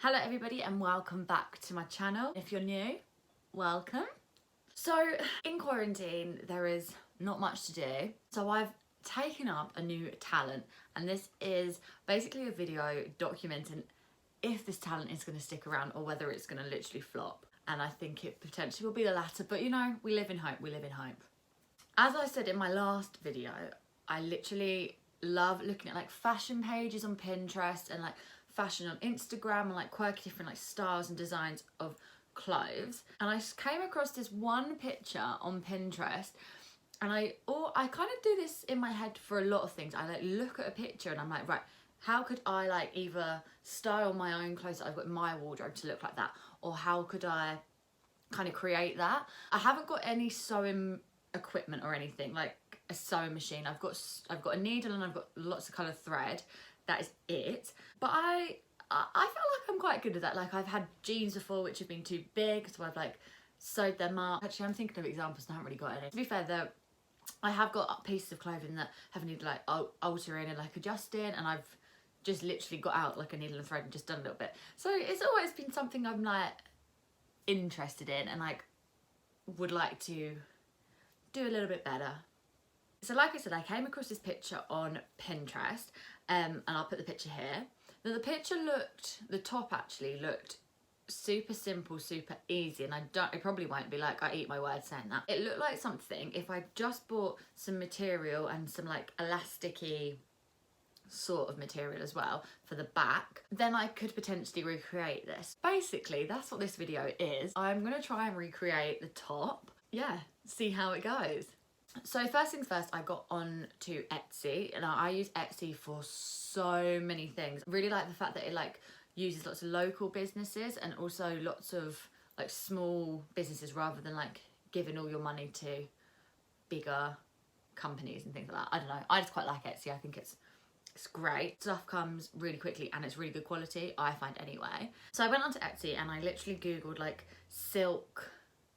Hello everybody and welcome back to my channel. If you're new, welcome. So in quarantine there is not much to do, so I've taken up a new talent, and this is basically a video documenting if this talent is going to stick around or whether it's going to literally flop. And I think it potentially will be the latter, but you know, we live in hope, we live in hope. As I said in my last video, I literally love looking at like fashion pages on Pinterest and like fashion on Instagram and like quirky different like styles and designs of clothes. And I came across this one picture on Pinterest, and I kind of do this in my head for a lot of things. I like look at a picture and I'm like, right, how could I like either style my own clothes that I've got in my wardrobe to look like that, or how could I kind of create that? I haven't got any sewing equipment or anything like a sewing machine. I've got a needle and I've got lots of coloured thread. That is it. But I feel like I'm quite good at that. Like I've had jeans before which have been too big, so I've like sewed them up. Actually, I'm thinking of examples and I haven't really got any. To be fair though, I have got pieces of clothing that have needed like altering and like adjusting, and I've just literally got out like a needle and thread and just done a little bit. So it's always been something I'm like interested in and like would like to do a little bit better. So like I said, I came across this picture on Pinterest, and I'll put the picture here. Now the picture the top actually looked super simple, super easy, and I probably won't be like, I eat my words saying that. It looked like something, if I just bought some material and some like elasticy sort of material as well for the back, then I could potentially recreate this. Basically, that's what this video is. I'm gonna try and recreate the top. Yeah, see how it goes. So first things first, I got on to Etsy, and I use Etsy for so many things. I really like the fact that it like uses lots of local businesses and also lots of like small businesses rather than like giving all your money to bigger companies and things like that. I don't know, I just quite like Etsy. I think it's great. Stuff comes really quickly and it's really good quality, I find anyway. So I went onto Etsy and I literally googled like silk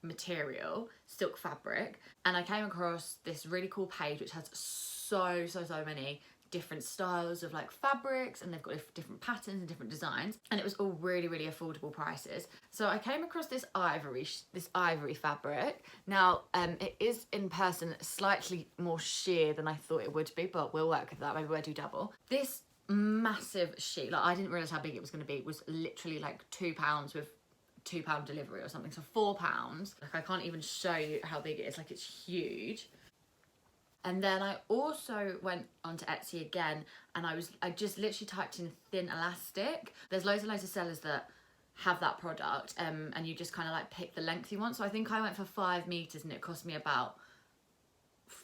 material, silk fabric, and I came across this really cool page which has so many different styles of like fabrics, and they've got different patterns and different designs, and it was all really affordable prices. So I came across this ivory fabric. Now it is in person slightly more sheer than I thought it would be, but we'll work with that. Maybe we'll do double. This massive sheet, like I didn't realise how big it was going to be, was literally like £2 with £2 delivery or something, so £4. Like I can't even show you how big it is, like it's huge. And then I also went onto Etsy again, and I just literally typed in thin elastic. There's loads of sellers that have that product, and you just kind of like pick the length you want. So I think I went for 5 meters and it cost me about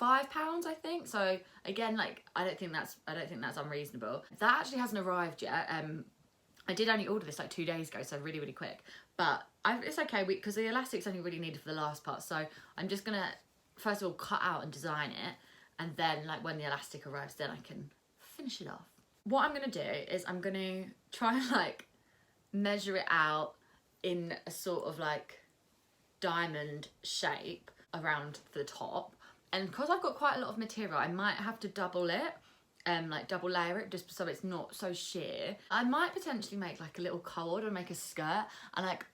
£5, I think. So again, like I don't think that's unreasonable. That actually hasn't arrived yet. I did only order this like 2 days ago, so really quick. But it's okay because the elastic's only really needed for the last part. So I'm just gonna first of all cut out and design it, and then like when the elastic arrives, then I can finish it off. What I'm gonna do is I'm gonna try and like measure it out in a sort of like diamond shape around the top. And because I've got quite a lot of material, I might have to double it. Like double layer it just so it's not so sheer. I might potentially make like a little cord or make a skirt, and like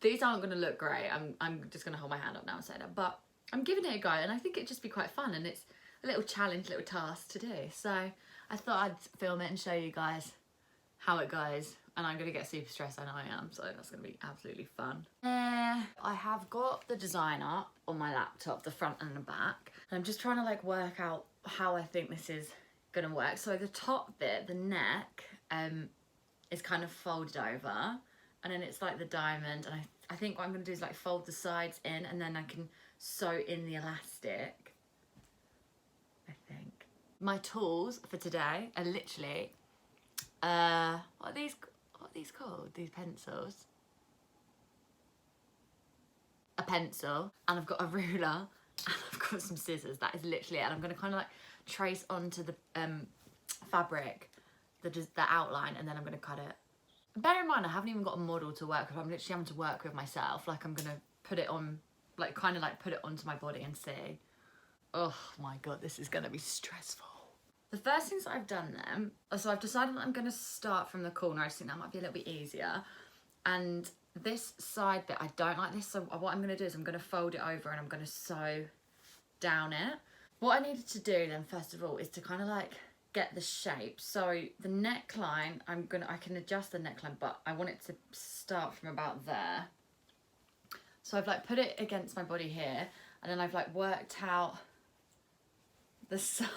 these aren't gonna look great. I'm just gonna hold my hand up now and say that, but I'm giving it a go, and I think it'd just be quite fun, and it's a little challenge, little task to do. So I thought I'd film it and show you guys how it goes, and I'm gonna get super stressed, I know I am, so that's gonna be absolutely fun. I have got the design up on my laptop, the front and the back, and I'm just trying to like work out how I think this is gonna work. So the top bit, the neck, is kind of folded over, and then it's like the diamond, and I think what I'm gonna do is like fold the sides in, and then I can sew in the elastic, I think. My tools for today are literally what are these called, these pencils? A pencil, and I've got a ruler, and I've got some scissors. That is literally it. And I'm gonna kind of like trace onto the fabric the outline, and then I'm gonna cut it. Bear in mind I haven't even got a model to work with. I'm literally having to work with myself. Like I'm gonna put it on, like kind of like put it onto my body and see. Oh my god, this is gonna be stressful. The first things that I've done then, so I've decided that I'm going to start from the corner. I just think that might be a little bit easier. And this side bit, I don't like this. So what I'm going to do is I'm going to fold it over and I'm going to sew down it. What I needed to do then, first of all, is to kind of like get the shape. So the neckline, I can adjust the neckline, but I want it to start from about there. So I've like put it against my body here, and then I've like worked out the side,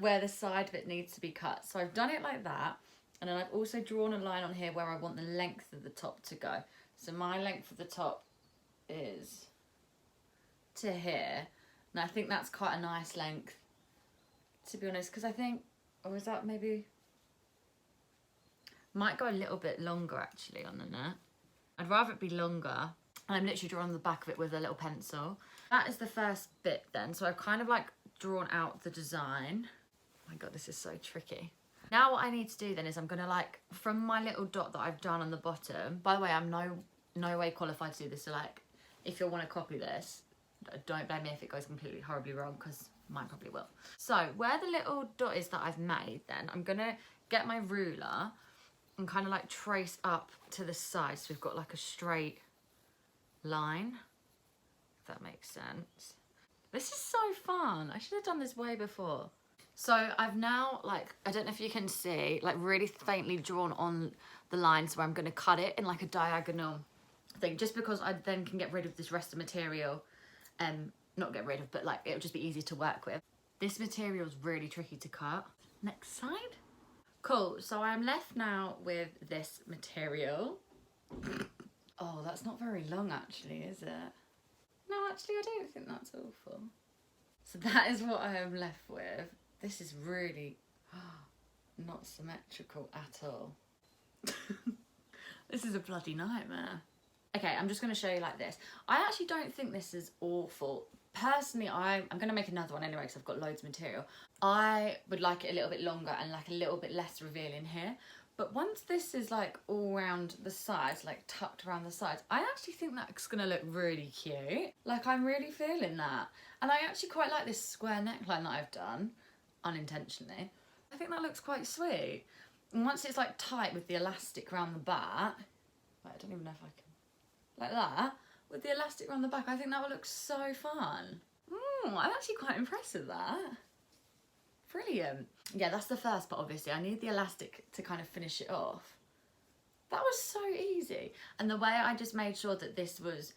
where the side of it needs to be cut. So I've done it like that, and then I've also drawn a line on here where I want the length of the top to go. So my length of the top is to here, and I think that's quite a nice length, to be honest, because I think, or is that maybe, might go a little bit longer actually on the neck. I'd rather it be longer, and I'm literally drawing the back of it with a little pencil. That is the first bit then, so I've kind of like drawn out the design. Oh my god, this is so tricky. Now what I need to do then is I'm gonna like, from my little dot that I've done on the bottom, by the way, I'm no way qualified to do this, so like, if you want to copy this, don't blame me if it goes completely horribly wrong, because mine probably will. So where the little dot is that I've made then, I'm gonna get my ruler and kind of like trace up to the side, so we've got like a straight line, if that makes sense. This is so fun. I should have done this way before. So I've now, like, I don't know if you can see, like really faintly drawn on the lines where I'm going to cut it in like a diagonal thing, just because I then can get rid of this rest of material. Not get rid of, but like it'll just be easy to work with. This material is really tricky to cut. Next side. Cool, so I'm left now with this material. Oh, that's not very long actually, is it? No, actually I don't think that's awful. So that is what I am left with. This is really not symmetrical at all. This is a bloody nightmare. Okay, I'm just going to show you like this. I actually don't think this is awful. Personally, I'm going to make another one anyway because I've got loads of material. I would like it a little bit longer and like a little bit less revealing here. But once this is like all around the sides, like tucked around the sides, I actually think that's going to look really cute. Like I'm really feeling that. And I actually quite like this square neckline that I've done, unintentionally. I think that looks quite sweet. And once it's like tight with the elastic around the back, wait, I don't even know if I can, like that, with the elastic around the back, I think that would look so fun. I'm actually quite impressed with that. Brilliant. Yeah, that's the first part, obviously. I need the elastic to kind of finish it off. That was so easy. And the way I just made sure that this was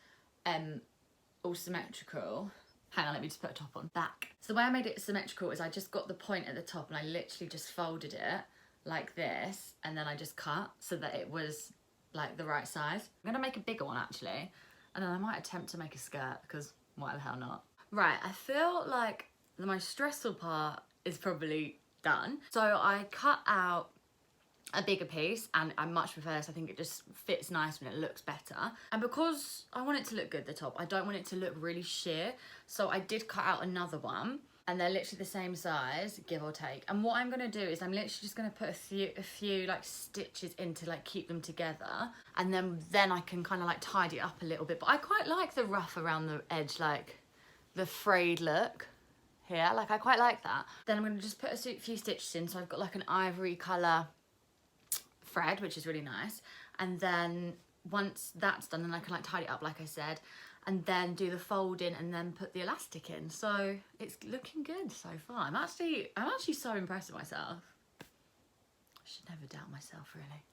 all symmetrical. Hang on, let me just put a top on. Back. So the way I made it symmetrical is I just got the point at the top and I literally just folded it like this, and then I just cut so that it was like the right size. I'm gonna make a bigger one actually, and then I might attempt to make a skirt because why the hell not? Right, I feel like the most stressful part is probably done. So I cut out a bigger piece, and I much prefer this. I think it just fits nice when it looks better. And because I want it to look good at the top, I don't want it to look really sheer. So I did cut out another one, and they're literally the same size, give or take. And what I'm gonna do is I'm literally just gonna put a few like stitches in to like keep them together. And then I can kind of like tidy it up a little bit. But I quite like the rough around the edge, like the frayed look here. Like I quite like that. Then I'm gonna just put a few stitches in. So I've got like an ivory color thread, which is really nice. And then once that's done, then I can like tidy it up, like I said, and then do the folding and then put the elastic in. So it's looking good so far. I'm actually so impressed with myself. I should never doubt myself, really.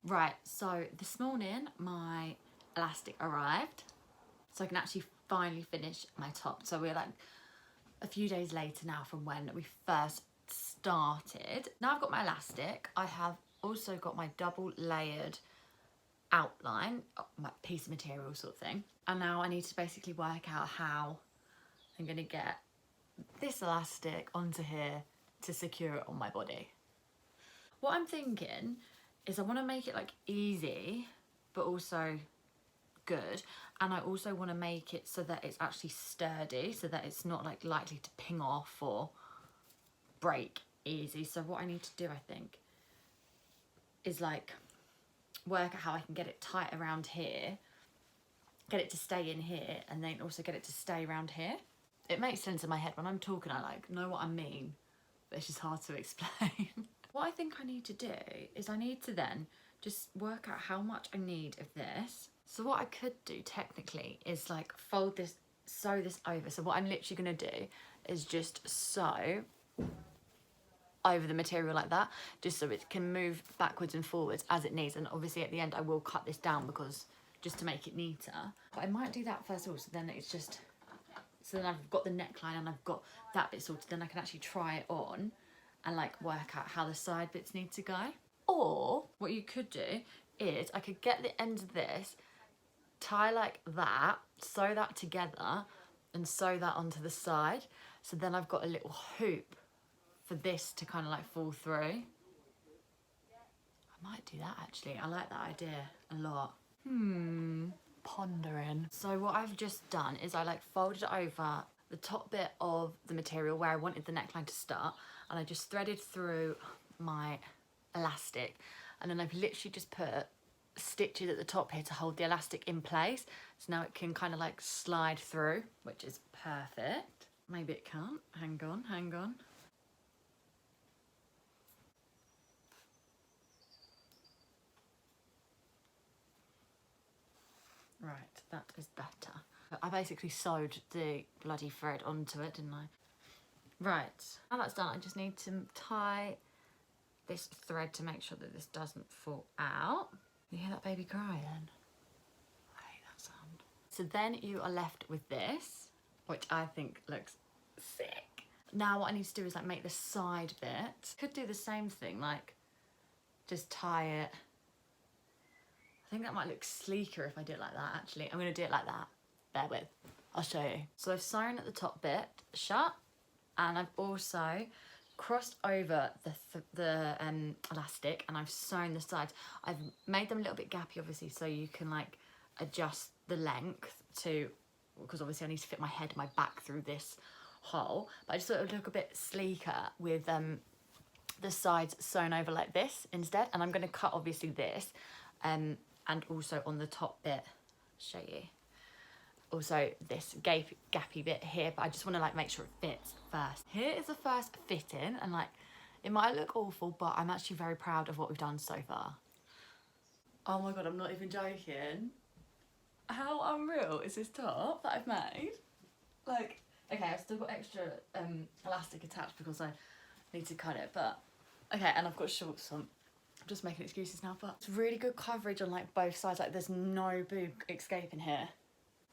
Right, so this morning my elastic arrived, so I can actually finally finish my top. So we're like a few days later now from when we first started. Now I've got my elastic. I have also got my double layered outline, my piece of material sort of thing. And now I need to basically work out how I'm gonna get this elastic onto here to secure it on my body. What I'm thinking is I wanna make it like easy, but also good. And I also wanna make it so that it's actually sturdy, so that it's not like likely to ping off or break easy. So what I need to do, I think, is like work out how I can get it tight around here, get it to stay in here, and then also get it to stay around here. It makes sense in my head when I'm talking. I like know what I mean, but it's just hard to explain. What I think I need to do is I need to then just work out how much I need of this. So what I could do technically is like fold this, sew this over. So what I'm literally gonna do is just sew over the material like that, just so it can move backwards and forwards as it needs. And obviously at the end I will cut this down because just to make it neater. But I might do that first of all, so then it's just, so then I've got the neckline and I've got that bit sorted, then I can actually try it on and like work out how the side bits need to go. Or what you could do is I could get the end of this, tie like that, sew that together and sew that onto the side. So then I've got a little hoop for this to kind of like fall through. I might do that actually. I like that idea a lot. Pondering. So what I've just done is I like folded over the top bit of the material where I wanted the neckline to start, and I just threaded through my elastic, and then I've literally just put stitches at the top here to hold the elastic in place, so now it can kind of like slide through, which is perfect. Maybe it can't. Hang on. Right, that is better. I basically sewed the bloody thread onto it, didn't I? Right, now that's done, I just need to tie this thread to make sure that this doesn't fall out. You hear that baby crying? I hate that sound. So then you are left with this, which I think looks sick. Now what I need to do is like make the side bit. Could do the same thing, like just tie it. I think that might look sleeker if I do it like that, actually. I'm gonna do it like that. Bear with, I'll show you. So I've sewn at the top bit shut, and I've also crossed over the elastic, and I've sewn the sides. I've made them a little bit gappy, obviously, so you can like adjust the length to, because obviously I need to fit my head and my back through this hole. But I just thought it would look a bit sleeker with the sides sewn over like this instead. And I'm gonna cut obviously this, and also on the top bit, show you. Also this gappy bit here, but I just want to like make sure it fits first. Here is the first fitting, and like it might look awful, but I'm actually very proud of what we've done so far. Oh my god, I'm not even joking. How unreal is this top that I've made? Like, okay, I've still got extra elastic attached because I need to cut it, but okay, and I've got shorts on. I'm just making excuses now, but it's really good coverage on like both sides. Like there's no boob escaping here.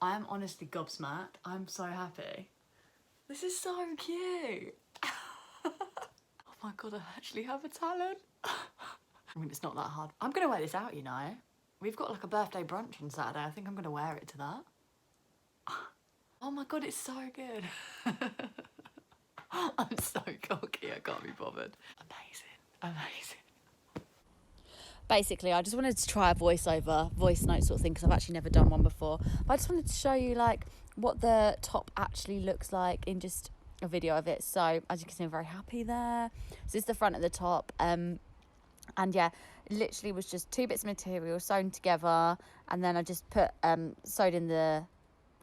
I am honestly gobsmacked. I'm so happy. This is so cute. Oh my god, I actually have a talent. I mean, it's not that hard. I'm gonna wear this out, you know. We've got like a birthday brunch on Saturday. I think I'm gonna wear it to that. Oh my god, it's so good. I'm so cocky, I can't be bothered. Amazing. Basically, I just wanted to try a voice note sort of thing, because I've actually never done one before. But I just wanted to show you like what the top actually looks like in just a video of it. So as you can see, I'm very happy there. So this is the front of the top. And yeah, it literally was just 2 bits of material sewn together, and then I just put sewed in the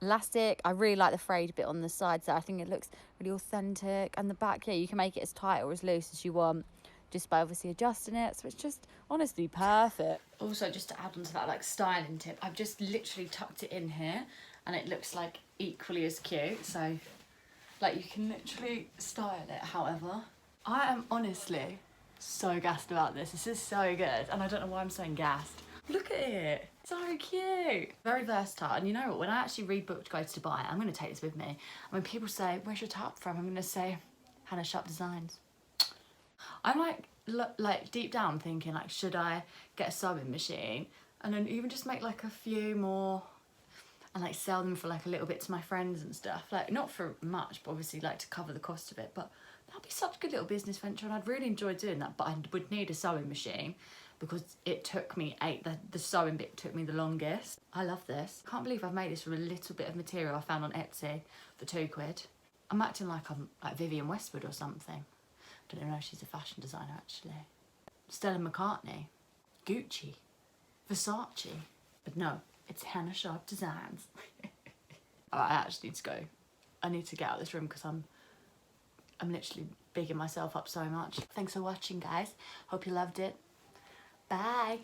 elastic. I really like the frayed bit on the sides there. I think it looks really authentic. And the back, yeah, you can make it as tight or as loose as you want, just by obviously adjusting it. So it's just honestly perfect. Also, just to add on to that like styling tip, I've just literally tucked it in here, and it looks like equally as cute. So like you can literally style it however. I am honestly so gassed about this. This is so good, and I don't know why I'm saying gassed. Look at it, so cute. Very versatile. And you know what, when I actually rebooked to go to Dubai, I'm going to take this with me. And when people say, where's your top from? I'm going to say, Hannah Sharp Designs. I'm like deep down thinking like, should I get a sewing machine and then even just make like a few more and like sell them for like a little bit to my friends and stuff. Like not for much, but obviously like to cover the cost of it. But that'd be such a good little business venture, and I'd really enjoy doing that. But I would need a sewing machine because it took me the sewing bit took me the longest. I love this. Can't believe I've made this from a little bit of material I found on Etsy for £2. I'm acting like I'm like Vivienne Westwood or something. I don't even know if she's a fashion designer actually. Stella McCartney, Gucci, Versace. But no, it's Hannah Sharp Designs. I actually need to go I need to get out of this room because I'm literally bigging myself up so much. Thanks for watching, guys. Hope you loved it. Bye.